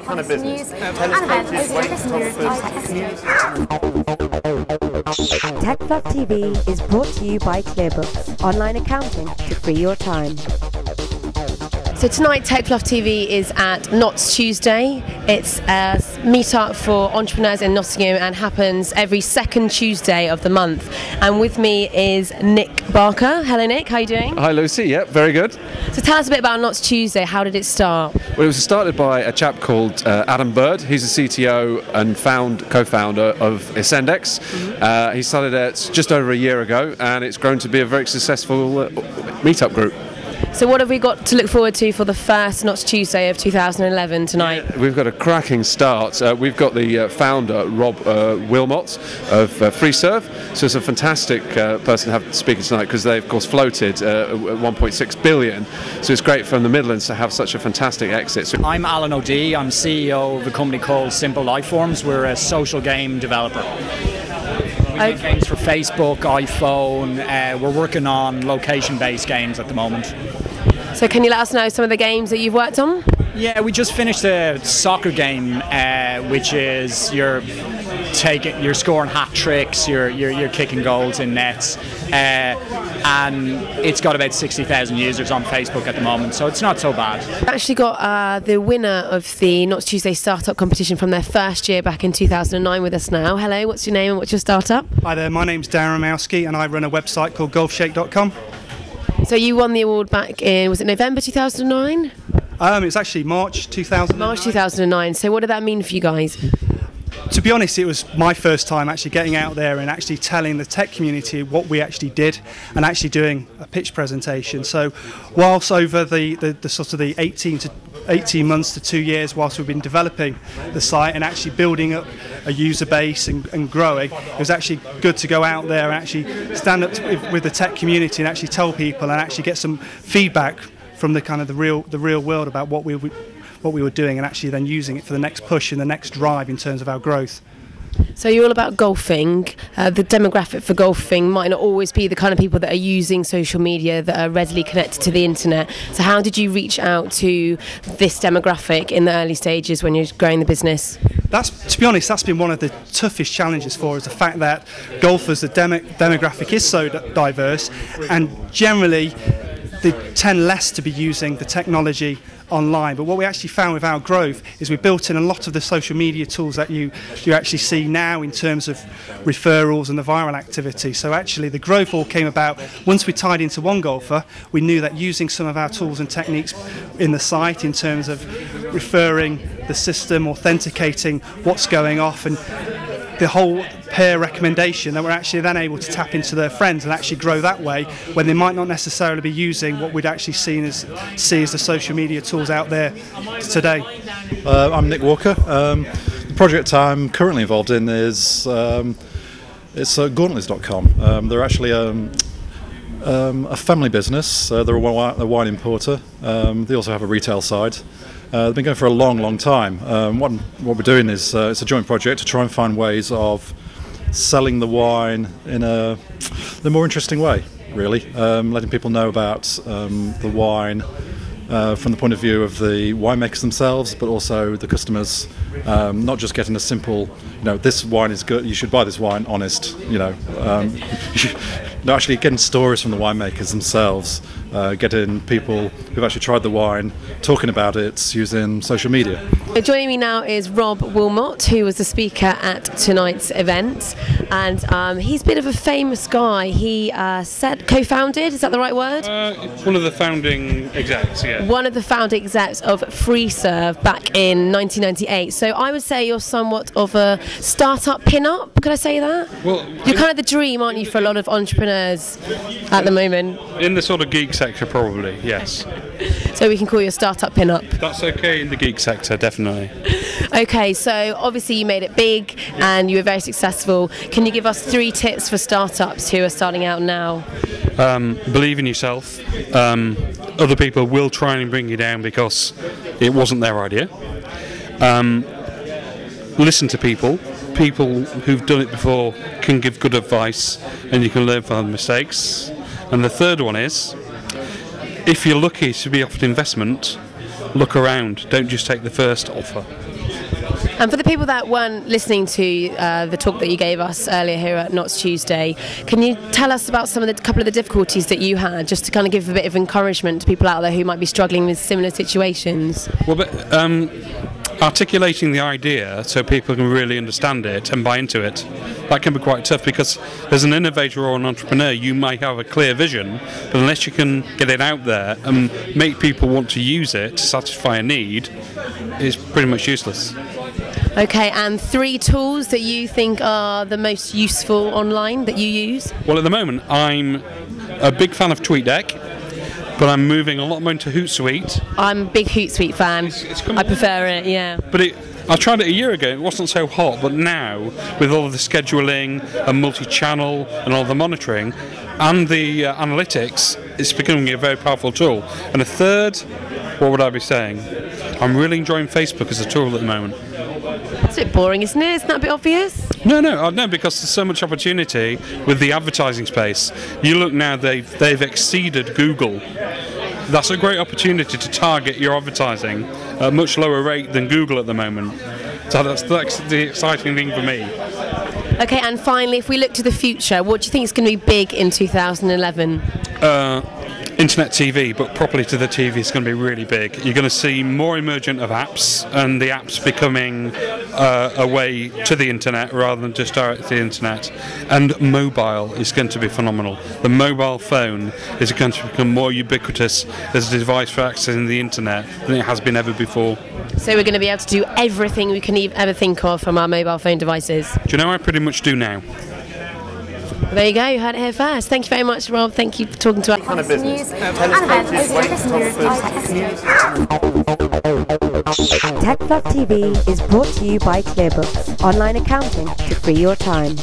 kind of business. TechFluff TV is brought to you by Clearbooks, online accounting to free your time. So tonight TechFluff TV is at NottTuesday. It's a meetup for entrepreneurs in Nottingham and happens every second Tuesday of the month. And with me is Nick Barker. Hello Nick, how are you doing? Hi Lucy, yeah, very good. So tell us a bit about NottTuesday. How did it start? Well, it was started by a chap called Adam Bird. He's a CTO and co-founder of Ascendex. He started it just over a year ago and it's grown to be a very successful meetup group. So what have we got to look forward to for the first NottTuesday of 2011 tonight? Yeah, we've got a cracking start. We've got the founder, Rob Wilmott of Freeserve. So it's a fantastic person to have speaking tonight because they, of course, floated 1.6 billion. So it's great from the Midlands to have such a fantastic exit. So I'm Alan O'Dea. I'm CEO of a company called Simple Lifeforms. We're a social game developer. We make games for Facebook, iPhone. We're working on location-based games at the moment. So can you let us know some of the games that you've worked on? Yeah, we just finished a soccer game, which is you're scoring hat tricks, you're kicking goals in nets, and it's got about 60,000 users on Facebook at the moment, so it's not so bad. We've actually got the winner of the NottTuesday startup competition from their first year back in 2009 with us now. Hello, what's your name and what's your startup? Hi there, my name's Darren Ramowski and I run a website called golfshake.com. So you won the award back in, was it November 2009? It's actually March 2009. March 2009. So what did that mean for you guys? To be honest, it was my first time actually getting out there and actually telling the tech community what we actually did and actually doing a pitch presentation. So whilst over the sort of the 18 months to 2 years whilst we've been developing the site and actually building up a user base and growing, it was actually good to go out there and actually stand up with the tech community and actually tell people and actually get some feedback from the kind of the real world about what we were doing and actually then using it for the next push and the next drive in terms of our growth. So you're all about golfing. The demographic for golfing might not always be the kind of people that are using social media that are readily connected to the internet. So how did you reach out to this demographic in the early stages when you're growing the business? To be honest, that's been one of the toughest challenges for us, the fact that golfers, the demographic is so diverse and generally they tend less to be using the technology online. But what we actually found with our growth is we built in a lot of the social media tools that you actually see now in terms of referrals and the viral activity. So actually the growth all came about once we tied into one golfer. We knew that using some of our tools and techniques in the site in terms of referring the system, authenticating what's going off and the whole peer recommendation, that we're actually then able to tap into their friends and actually grow that way when they might not necessarily be using what we'd actually see as the social media tools out there today. I'm Nick Walker. The project I'm currently involved in is Gauntlets.com. They're actually a family business. They're a wine importer. They also have a retail side. They've been going for a long time. What we're doing is it's a joint project to try and find ways of selling the wine in a more interesting way, really. Letting people know about the wine from the point of view of the winemakers themselves, but also the customers. Not just getting a simple, this wine is good, you should buy this wine, honest, No, actually getting stories from the winemakers themselves, getting people who've actually tried the wine, talking about it using social media. Joining me now is Rob Wilmot, who was the speaker at tonight's event, and he's a bit of a famous guy. He co-founded, is that the right word? One of the founding execs, yeah. One of the founding execs of Freeserve back in 1998. So I would say you're somewhat of a startup pin-up, could I say that? Well, you're kind of the dream, aren't you, for a lot of entrepreneurs at the moment? In the sort of geek sector, probably, yes. So we can call you a startup pin-up? That's okay in the geek sector, definitely. Okay, so obviously you made it big and you were very successful. Can you give us 3 tips for startups who are starting out now? Believe in yourself. Other people will try and bring you down because it wasn't their idea. Listen to people. People who've done it before can give good advice and you can learn from mistakes. And the third one is, if you're lucky to be offered investment, look around. Don't just take the first offer. And for the people that weren't listening to the talk that you gave us earlier here at NottTuesday, can you tell us about couple of the difficulties that you had, just to kind of give a bit of encouragement to people out there who might be struggling with similar situations? Well, articulating the idea so people can really understand it and buy into it, that can be quite tough, because as an innovator or an entrepreneur you might have a clear vision, but unless you can get it out there and make people want to use it to satisfy a need, it's pretty much useless. Okay, and 3 tools that you think are the most useful online that you use? Well, at the moment I'm a big fan of TweetDeck, but I'm moving a lot more into Hootsuite. I'm a big Hootsuite fan. I prefer it, yeah. But I tried it a year ago, it wasn't so hot, but now, with all of the scheduling and multi-channel and all the monitoring and the analytics, it's becoming a very powerful tool. And a third, what would I be saying? I'm really enjoying Facebook as a tool at the moment. It's a bit boring, isn't it? Isn't that a bit obvious? No, because there's so much opportunity with the advertising space. You look now, they've exceeded Google. That's a great opportunity to target your advertising at a much lower rate than Google at the moment. So that's the exciting thing for me. Okay, and finally, if we look to the future, what do you think is going to be big in 2011? Internet TV, but properly to the TV is going to be really big. You're going to see more emergent of apps, and the apps becoming a way to the internet rather than just direct to the internet. And mobile is going to be phenomenal. The mobile phone is going to become more ubiquitous as a device for accessing the internet than it has been ever before. So we're going to be able to do everything we can ever think of from our mobile phone devices? Do you know I pretty much do now? Well, there you go, you heard it here first. Thank you very much, Rob. Thank you for talking to us. Kind of business. TechFluff TV is brought to you by ClearBooks, online accounting to free your time.